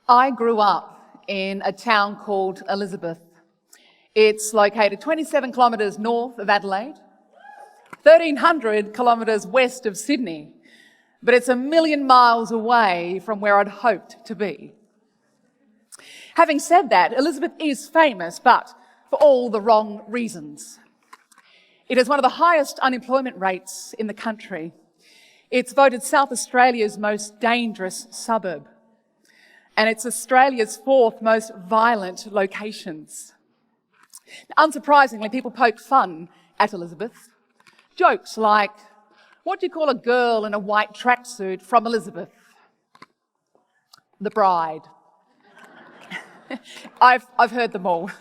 I grew up in a town called Elizabeth. It's located 27 kilometres north of Adelaide, 1,300 kilometres west of Sydney, but it's a million miles away from where I'd hoped to be. Having said that, Elizabeth is famous, but for all the wrong reasons. It has one of the highest unemployment rates in the country. It's voted South Australia's most dangerous suburb. And it's Australia's fourth most violent locations. Unsurprisingly, people poke fun at Elizabeth. Jokes like, what do you call a girl in a white tracksuit from Elizabeth? The bride. I've heard them all.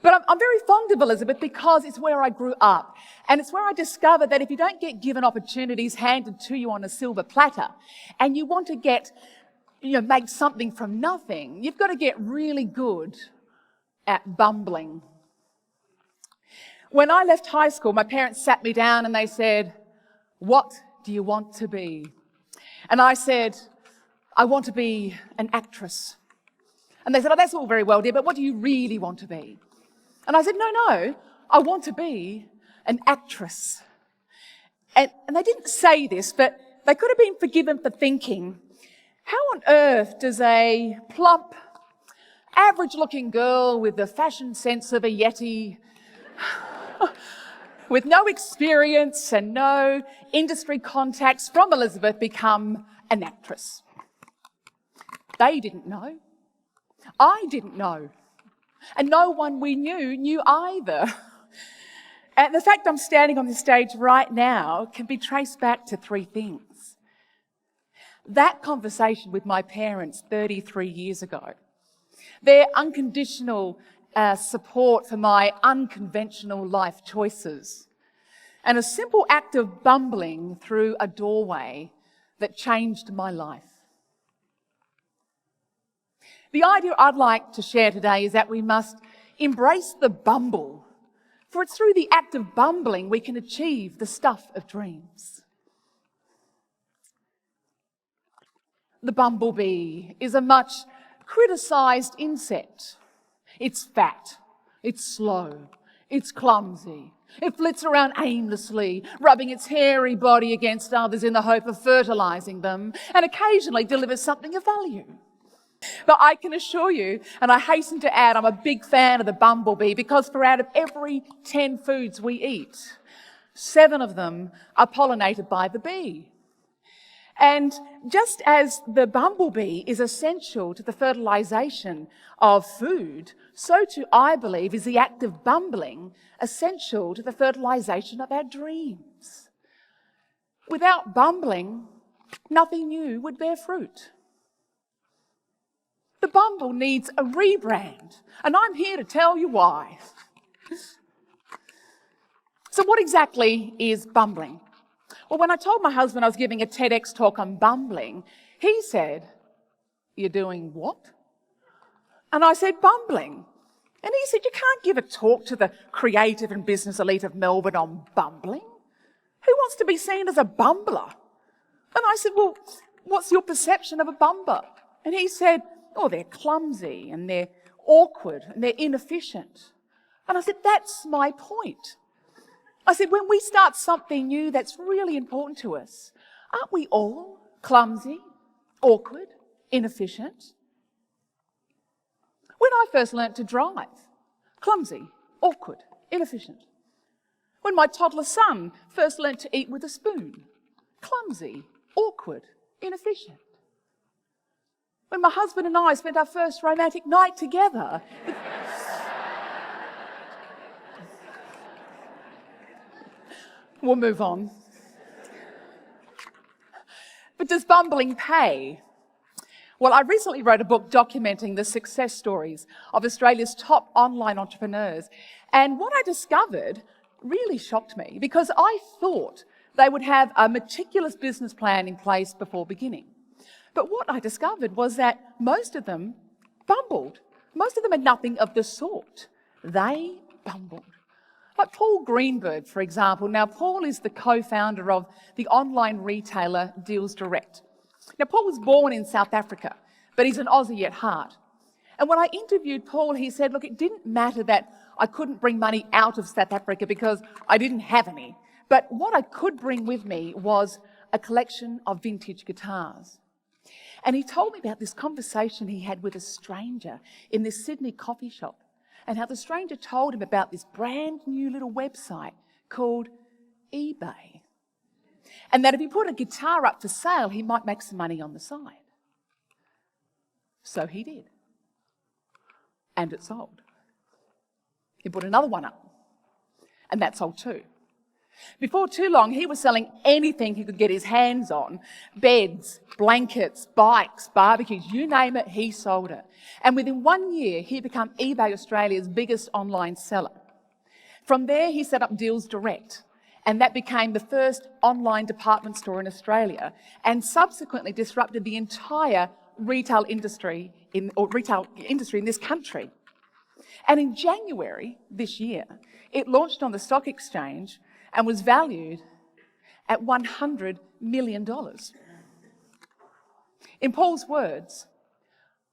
But I'm very fond of Elizabeth because it's where I grew up. And it's where I discovered that if you don't get given opportunities handed to you on a silver platter, and you want to make something from nothing, you've got to get really good at bumbling. When I left high school, my parents sat me down and they said, "What do you want to be?" And I said, "I want to be an actress." And they said, "Oh, that's all very well, dear, but what do you really want to be?" And I said, No, I want to be an actress. And they didn't say this, but they could have been forgiven for thinking, how on earth does a plump, average-looking girl with the fashion sense of a Yeti, with no experience and no industry contacts from Elizabeth, become an actress? They didn't know. I didn't know. And no one we knew either. And the fact I'm standing on this stage right now can be traced back to three things. That conversation with my parents 33 years ago, their unconditional support for my unconventional life choices, and a simple act of bumbling through a doorway that changed my life. The idea I'd like to share today is that we must embrace the bumble, for it's through the act of bumbling we can achieve the stuff of dreams. The bumblebee is a much criticised insect. It's fat, it's slow, it's clumsy. It flits around aimlessly, rubbing its hairy body against others in the hope of fertilising them, and occasionally delivers something of value. But I can assure you, and I hasten to add, I'm a big fan of the bumblebee because for out of every 10 foods we eat, 7 of them are pollinated by the bee. And just as the bumblebee is essential to the fertilisation of food, so too, I believe, is the act of bumbling essential to the fertilisation of our dreams. Without bumbling, nothing new would bear fruit. The bumble needs a rebrand, and I'm here to tell you why. So what exactly is bumbling? Well, when I told my husband I was giving a TEDx talk on bumbling, he said, "You're doing what?" And I said, "Bumbling." And he said, "You can't give a talk to the creative and business elite of Melbourne on bumbling. Who wants to be seen as a bumbler?" And I said, "Well, what's your perception of a bumbler?" And he said, "Oh, they're clumsy and they're awkward and they're inefficient." And I said, "That's my point." I said, when we start something new that's really important to us, aren't we all clumsy, awkward, inefficient? When I first learnt to drive, clumsy, awkward, inefficient. When my toddler son first learnt to eat with a spoon, clumsy, awkward, inefficient. When my husband and I spent our first romantic night together, we'll move on. But does bumbling pay? Well, I recently wrote a book documenting the success stories of Australia's top online entrepreneurs. And what I discovered really shocked me because I thought they would have a meticulous business plan in place before beginning. But what I discovered was that most of them bumbled. Most of them had nothing of the sort. They bumbled. Like Paul Greenberg, for example. Now, Paul is the co-founder of the online retailer Deals Direct. Now, Paul was born in South Africa, but he's an Aussie at heart. And when I interviewed Paul, he said, look, it didn't matter that I couldn't bring money out of South Africa because I didn't have any. But what I could bring with me was a collection of vintage guitars. And he told me about this conversation he had with a stranger in this Sydney coffee shop, and how the stranger told him about this brand new little website called eBay. And that if he put a guitar up for sale, he might make some money on the side. So he did. And it sold. He put another one up, and that sold too. Before too long, he was selling anything he could get his hands on. Beds, blankets, bikes, barbecues, you name it, he sold it. And within 1 year, he became eBay Australia's biggest online seller. From there, he set up Deals Direct, and that became the first online department store in Australia, and subsequently disrupted the entire retail industry in this country. And in January this year, it launched on the stock exchange and was valued at $100 million. In Paul's words,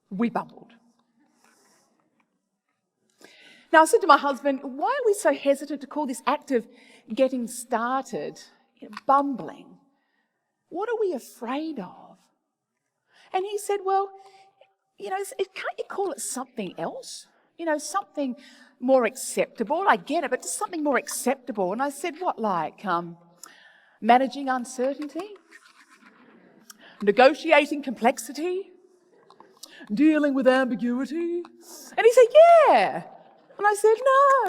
we bumbled. Now, I said to my husband, why are we so hesitant to call this act of getting started bumbling? What are we afraid of? And he said, well, can't you call it something else? Something more acceptable. I get it, but just something more acceptable. And I said, what, like managing uncertainty? Negotiating complexity? Dealing with ambiguity? And he said, yeah. And I said,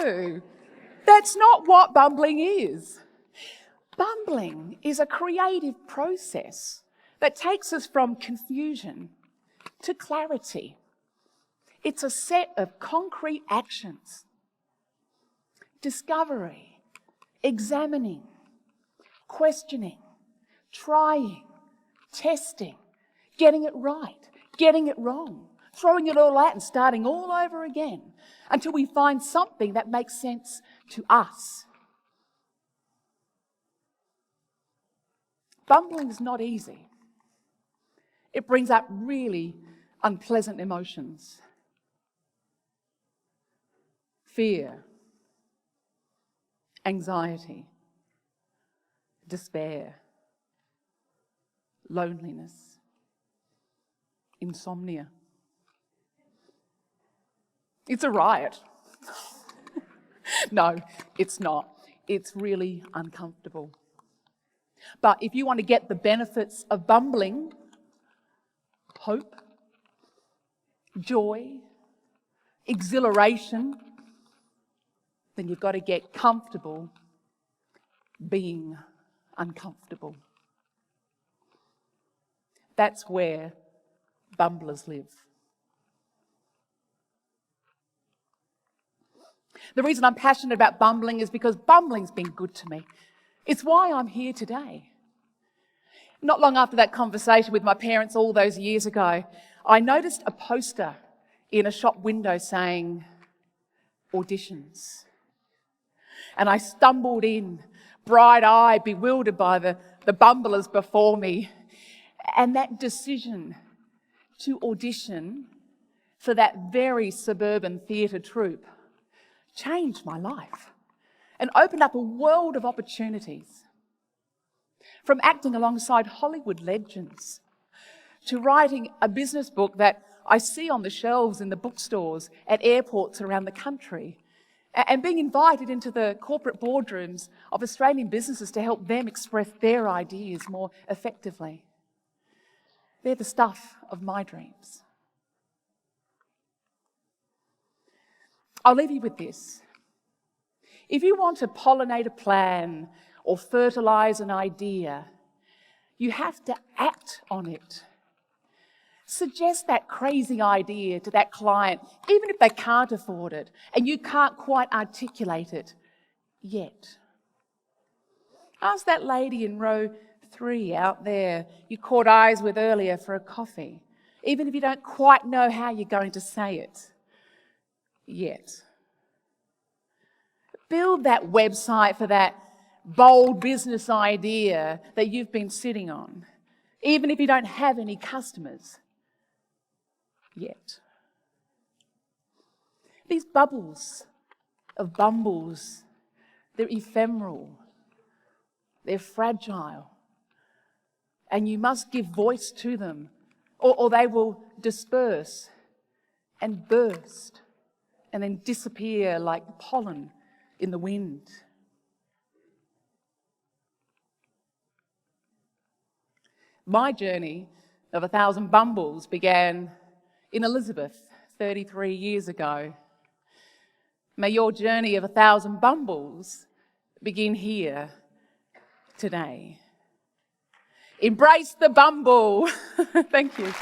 no, that's not what bumbling is. Bumbling is a creative process that takes us from confusion to clarity. It's a set of concrete actions. Discovery, examining, questioning, trying, testing, getting it right, getting it wrong, throwing it all out and starting all over again until we find something that makes sense to us. Bumbling is not easy. It brings up really unpleasant emotions. Fear, anxiety, despair, loneliness, insomnia. It's a riot. No, it's not. It's really uncomfortable. But if you want to get the benefits of bumbling, hope, joy, exhilaration, then you've got to get comfortable being uncomfortable. That's where bumblers live. The reason I'm passionate about bumbling is because bumbling's been good to me. It's why I'm here today. Not long after that conversation with my parents all those years ago, I noticed a poster in a shop window saying, auditions. And I stumbled in, bright-eyed, bewildered by the bumblers before me. And that decision to audition for that very suburban theatre troupe changed my life and opened up a world of opportunities. From acting alongside Hollywood legends to writing a business book that I see on the shelves in the bookstores at airports around the country, and being invited into the corporate boardrooms of Australian businesses to help them express their ideas more effectively. They're the stuff of my dreams. I'll leave you with this. If you want to pollinate a plan or fertilise an idea, you have to act on it. Suggest that crazy idea to that client, even if they can't afford it and you can't quite articulate it yet. Ask that lady in row 3 out there you caught eyes with earlier for a coffee, even if you don't quite know how you're going to say it yet. Build that website for that bold business idea that you've been sitting on, even if you don't have any customers yet. These bubbles of bumbles, they're ephemeral, they're fragile, and you must give voice to them, or they will disperse and burst and then disappear like pollen in the wind. My journey of 1,000 bumbles began in Elizabeth 33 years ago. May your journey of 1,000 bumbles begin here today. Embrace the bumble. Thank you.